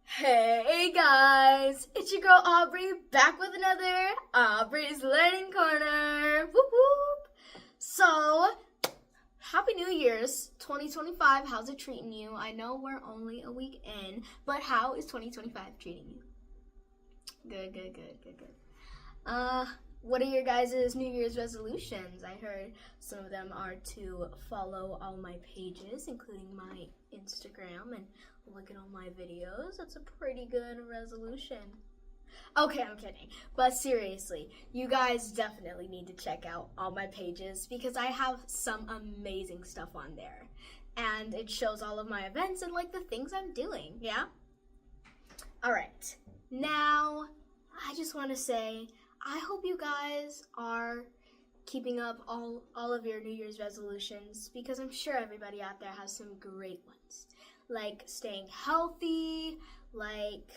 Hey guys, it's your girl Aubrey back with another Aubrey's Learning Corner. Whoop whoop. So, Happy New Year's 2025. How's it treating you? I know we're only a week in, but how is 2025 treating you? Good. What are your guys' New Year's resolutions? I heard some of them are to follow all my pages, including my Instagram, and look at all my videos. That's a pretty good resolution. Okay, I'm kidding. But seriously, you guys definitely need to check out all my pages because I have some amazing stuff on there. And it shows all of my events and like the things I'm doing, yeah? Alright, now I just want to say I hope you guys are keeping up all of your New Year's resolutions because I'm sure everybody out there has some great ones. Like staying healthy, like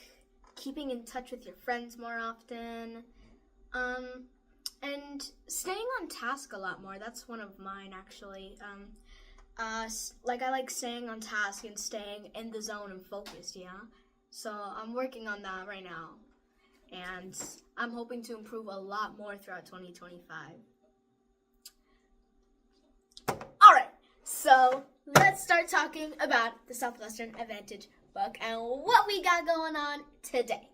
keeping in touch with your friends more often, and staying on task a lot more. That's one of mine actually. I like staying on task and staying in the zone and focused, yeah? So I'm working on that right now. And I'm hoping to improve a lot more throughout 2025. Alright, so let's start talking about the Southwestern Advantage book and what we got going on today.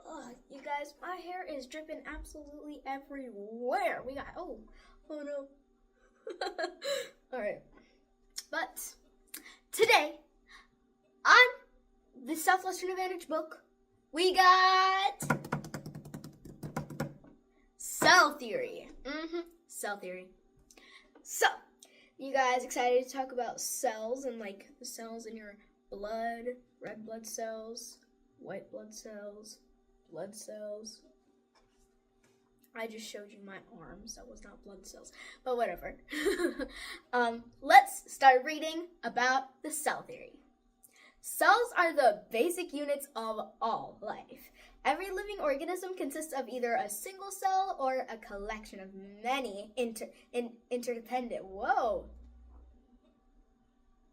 Oh, you guys, my hair is dripping absolutely everywhere. We got, oh no. Alright, but today, on the Southwestern Advantage book, we got cell theory. Cell theory. So, you guys excited to talk about cells and like the cells in your blood, red blood cells, white blood cells, blood cells. I just showed you my arms. That was not blood cells, but whatever. Let's start reading about the cell theory. Cells are the basic units of all life. Every living organism consists of either a single cell or a collection of many interdependent.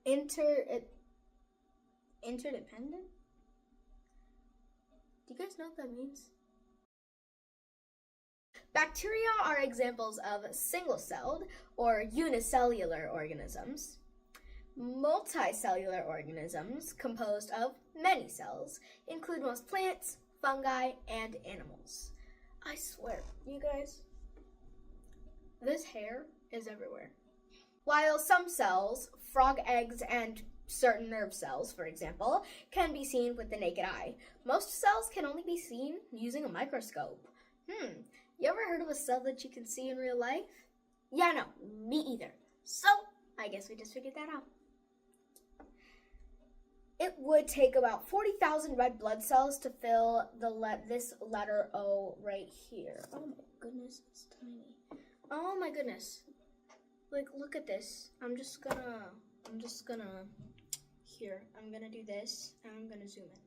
Interdependent? Do you guys know what that means? Bacteria are examples of single-celled or unicellular organisms. Multicellular organisms, composed of many cells, include most plants, fungi, and animals. I swear, you guys, this hair is everywhere. While some cells, frog eggs and certain nerve cells, for example, can be seen with the naked eye, most cells can only be seen using a microscope. You ever heard of a cell that you can see in real life? Yeah, no, me either. So, I guess we just figured that out. It would take about 40,000 red blood cells to fill this letter O right here. Oh my goodness, it's tiny. Oh my goodness. Like, look at this. I'm just gonna do this, and I'm gonna zoom in.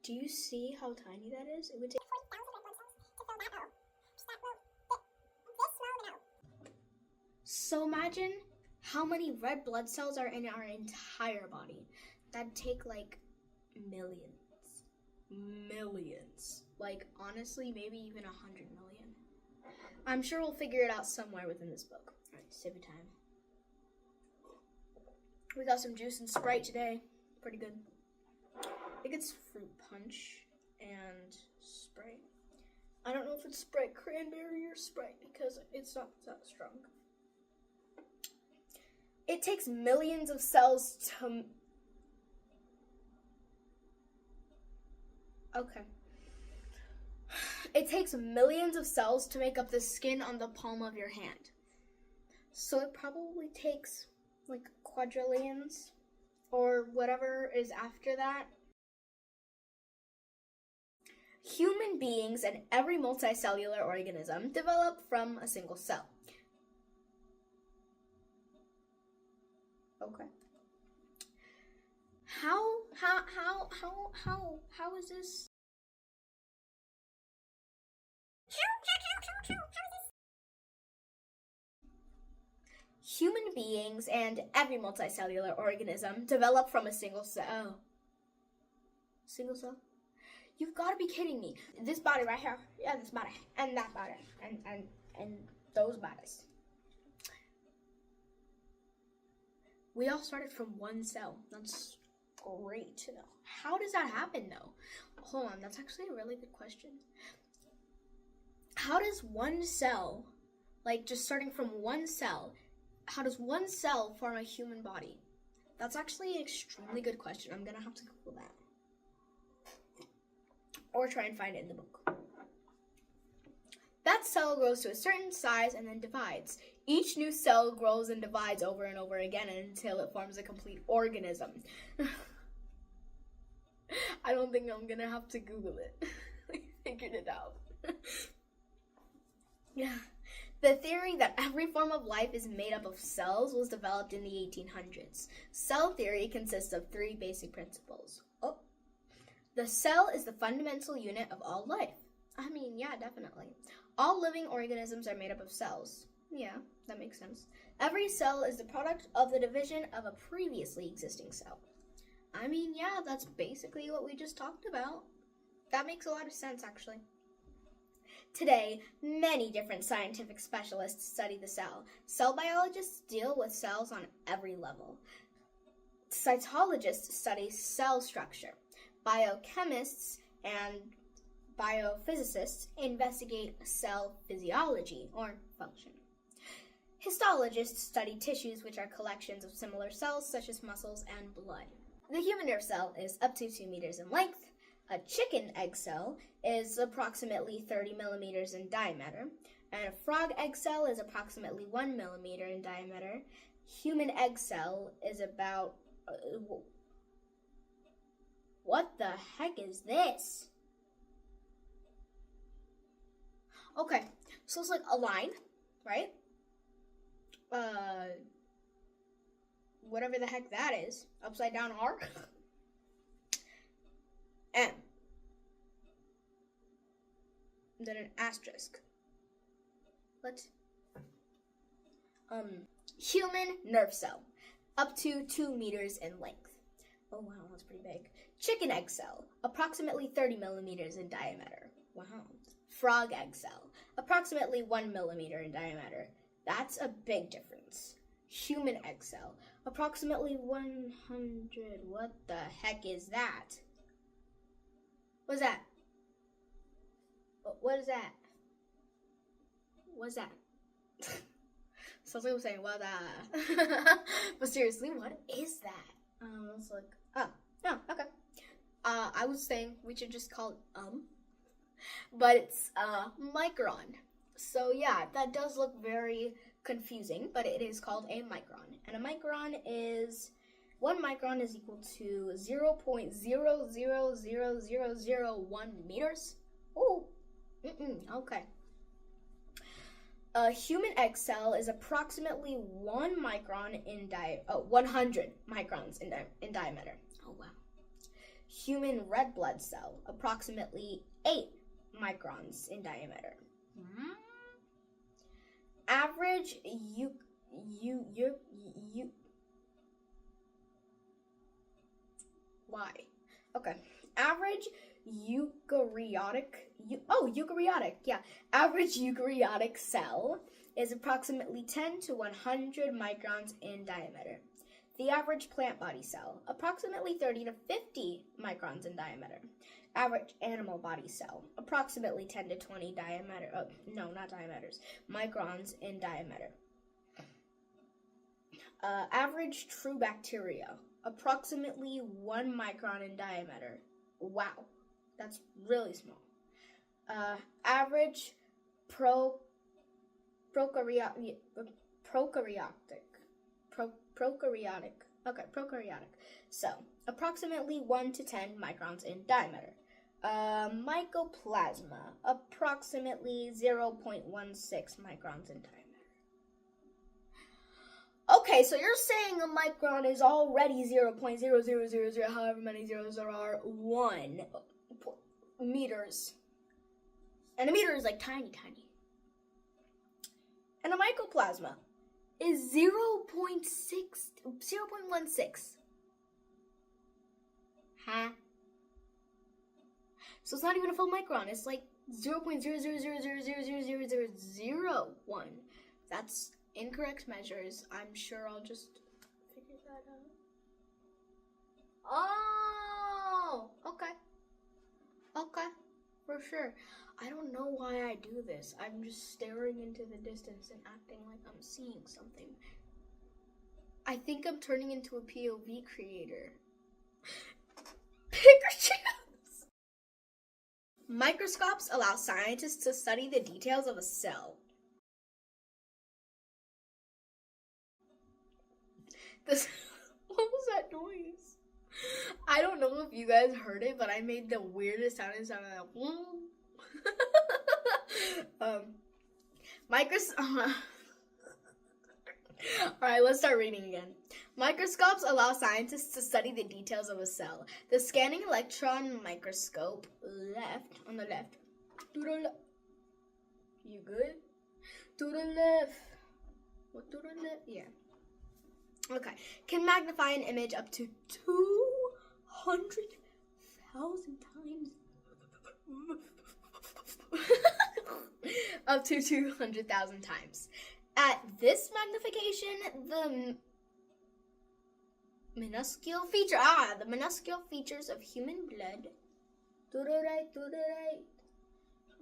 Do you see how tiny that is? It would take 40,000 red blood cells to fill that O. Just that this small of an O. So imagine how many red blood cells are in our entire body. That'd take like millions. Like honestly, maybe even 100 million. I'm sure we'll figure it out somewhere within this book. All right, sippy time. We got some juice and Sprite today. Pretty good. I think it's fruit punch and Sprite. I don't know if it's Sprite cranberry or Sprite because it's not that strong. It takes millions of cells to... Okay. It takes millions of cells to make up the skin on the palm of your hand. So it probably takes like quadrillions or whatever is after that. Human beings and every multicellular organism develop from a single cell. Okay. How is this? Human beings and every multicellular organism develop from a single cell. Single cell? You've got to be kidding me. This body right here, yeah, this body, and that body, and those bodies. We all started from one cell. That's great to know. How does that happen, though? Hold on, that's actually a really good question. How does one cell, like just starting from one cell, how does one cell form a human body? That's actually an extremely good question. I'm going to have to Google that. Or try and find it in the book. That cell grows to a certain size and then divides. Each new cell grows and divides over and over again until it forms a complete organism. I don't think I'm going to have to Google it. I figured it out. Yeah. The theory that every form of life is made up of cells was developed in the 1800s. Cell theory consists of 3 basic principles. The cell is the fundamental unit of all life. I mean, yeah, definitely. All living organisms are made up of cells. Yeah, that makes sense. Every cell is the product of the division of a previously existing cell. I mean, yeah, that's basically what we just talked about. That makes a lot of sense, actually. Today, many different scientific specialists study the cell. Cell biologists deal with cells on every level. Cytologists study cell structure. Biochemists and biophysicists investigate cell physiology or function. Histologists study tissues, which are collections of similar cells such as muscles and blood. The human nerve cell is up to 2 meters in length. A chicken egg cell is approximately 30 millimeters in diameter, and a frog egg cell is approximately 1 millimeter in diameter. Human egg cell is about... what the heck is this? Okay, so it's like a line, right? Whatever the heck that is. Upside down R. M. Then an asterisk. What? Human nerve cell. Up to 2 meters in length. Oh wow, that's pretty big. Chicken egg cell. Approximately 30 millimeters in diameter. Wow. Frog egg cell. Approximately 1 millimeter in diameter. That's a big difference. Human egg cell. Approximately 100. What the heck is that? What's that? What is that? What's that? Sounds like I'm saying, what that? But seriously, what is that? I was like, oh, okay. I was saying we should just call it, but it's, micron. So yeah, that does look very confusing, but it is called a micron. And a micron is, 1 micron is equal to 0.000001 meters. Oh, okay. A human egg cell is approximately 1 micron in 100 microns in diameter. Oh wow. Human red blood cell, approximately 8 microns in diameter. Average why? Okay. Average Average eukaryotic cell is approximately 10 to 100 microns in diameter. The average plant body cell, approximately 30 to 50 microns in diameter. Average animal body cell, approximately 10 to 20 microns in diameter. Average true bacteria, approximately 1 micron in diameter. Wow, that's really small. Average prokaryotic. So, approximately 1 to 10 microns in diameter. Mycoplasma, approximately 0.16 microns in diameter. Okay, so you're saying a micron is already 0.0000, however many zeros there are, 1 meters. And a meter is like tiny. And a mycoplasma is 0.16. Huh? So it's not even a full micron. It's like 0.000000001. That's incorrect measures. I'm sure I'll just figure that out. Oh, okay. Okay, for sure. I don't know why I do this. I'm just staring into the distance and acting like I'm seeing something. I think I'm turning into a POV creator. Pikachu! Microscopes allow scientists to study the details of a cell. What was that noise? I don't know if you guys heard it, but I made the weirdest sound. It sounded like Alright, let's start reading again. Microscopes allow scientists to study the details of a cell. The scanning electron microscope, on the left. To the left. You good? To the left. What, to the left? Yeah. Okay. Can magnify an image up to 200,000 times. Up to 200,000 times. At this magnification, the minuscule features of human blood, to the right,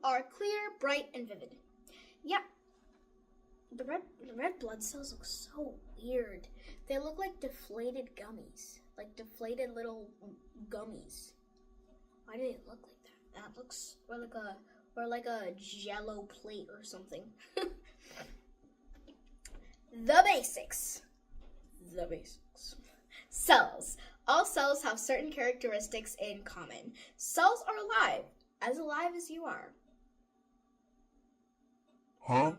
are clear, bright, and vivid. Yeah, the red blood cells look so weird. They look like deflated gummies, like deflated little gummies. Why do they look like that? That looks or like a Jello plate or something. The basics. Cells. All cells have certain characteristics in common. Cells are alive as you are. Huh?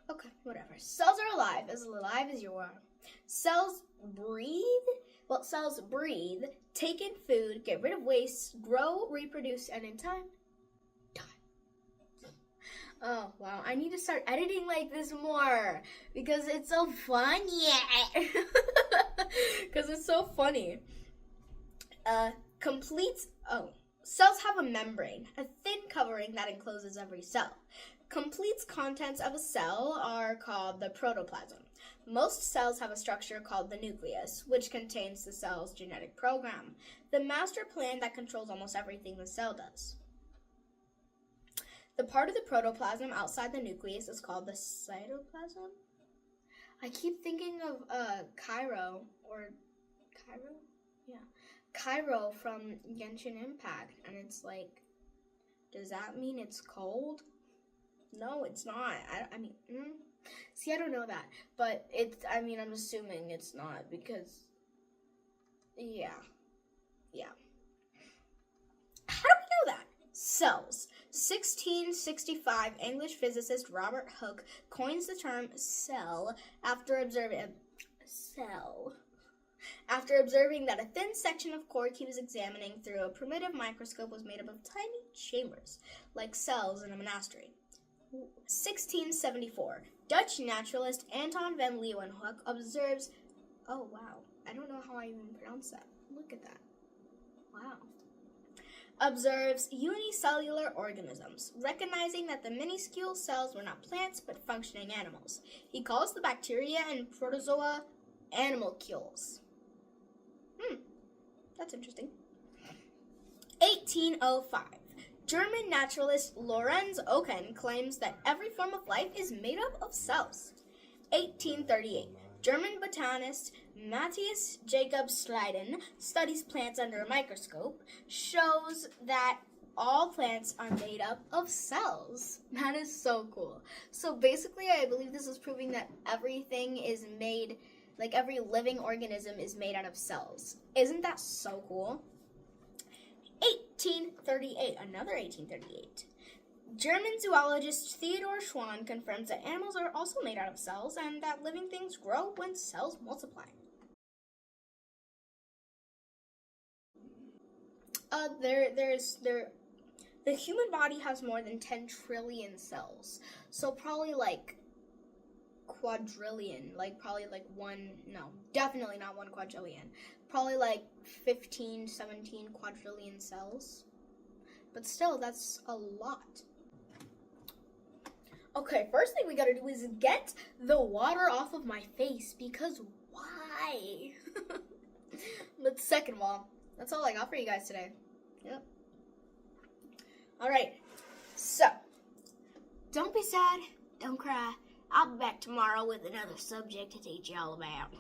Okay, whatever. Cells are alive as you are. Cells breathe. Well, cells breathe, take in food, get rid of waste, grow, reproduce, and in time, die. Oh, wow. I need to start editing like this more because it's so fun. Yeah. Because it's so funny. Cells have a membrane, a thin covering that encloses every cell. Complete contents of a cell are called the protoplasm. Most cells have a structure called the nucleus, which contains the cell's genetic program, the master plan that controls almost everything the cell does. The part of the protoplasm outside the nucleus is called the cytoplasm. I keep thinking of Cairo from Genshin Impact, and it's like, does that mean it's cold? No, it's not. See, I don't know that, but I'm assuming it's not because, yeah. How do we know that? Cells. 1665, English physicist Robert Hooke coins the term cell after observing that a thin section of cork he was examining through a primitive microscope was made up of tiny chambers, like cells in a monastery. 1674, Dutch naturalist Anton van Leeuwenhoek observes, oh wow, I don't know how I even pronounce that. Look at that. Wow. Observes unicellular organisms, recognizing that the minuscule cells were not plants but functioning animals. He calls the bacteria and protozoa animalcules. That's interesting. 1805. German naturalist Lorenz Oken claims that every form of life is made up of cells. 1838. German botanist Matthias Jacob Schleiden studies plants under a microscope, shows that all plants are made up of cells. That is so cool. So basically, I believe this is proving that everything is made, like every living organism is made out of cells. Isn't that so cool? 1838, another 1838. German zoologist Theodor Schwann confirms that animals are also made out of cells and that living things grow when cells multiply. The human body has more than 10 trillion cells. So probably like quadrillion, definitely not 1 quadrillion. Probably like 15, 17 quadrillion cells. but still, that's a lot. Okay, first thing we gotta do is get the water off of my face, because why? But second of all, that's all I got for you guys today. Yep. Alright, so, don't be sad, don't cry. I'll be back tomorrow with another subject to teach you all about.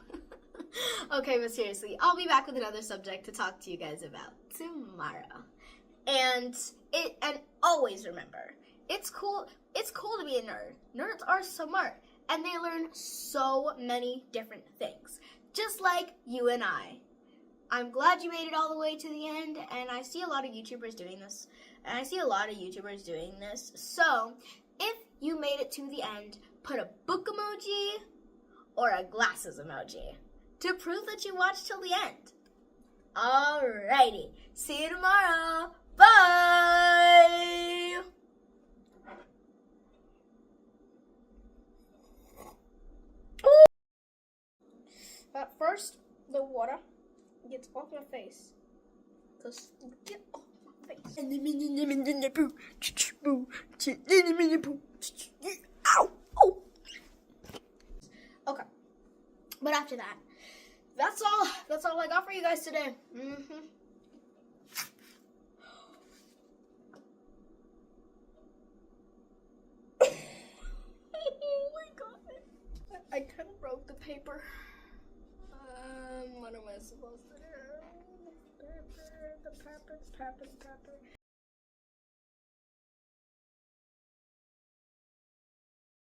Okay, but seriously, I'll be back with another subject to talk to you guys about tomorrow. And always remember, it's cool to be a nerd. Nerds are smart, and they learn so many different things, just like you and I. I'm glad you made it all the way to the end, and I see a lot of YouTubers doing this. So, if you made it to the end, put a book emoji or a glasses emoji to prove that you watched till the end. Alrighty, see you tomorrow. Bye! But first, the water gets off my face. Just get off my face. Ow! Oh! Okay. But after that, that's all. That's all I got for you guys today. Oh my god. I kind of broke the paper. What am I supposed to do? The paper.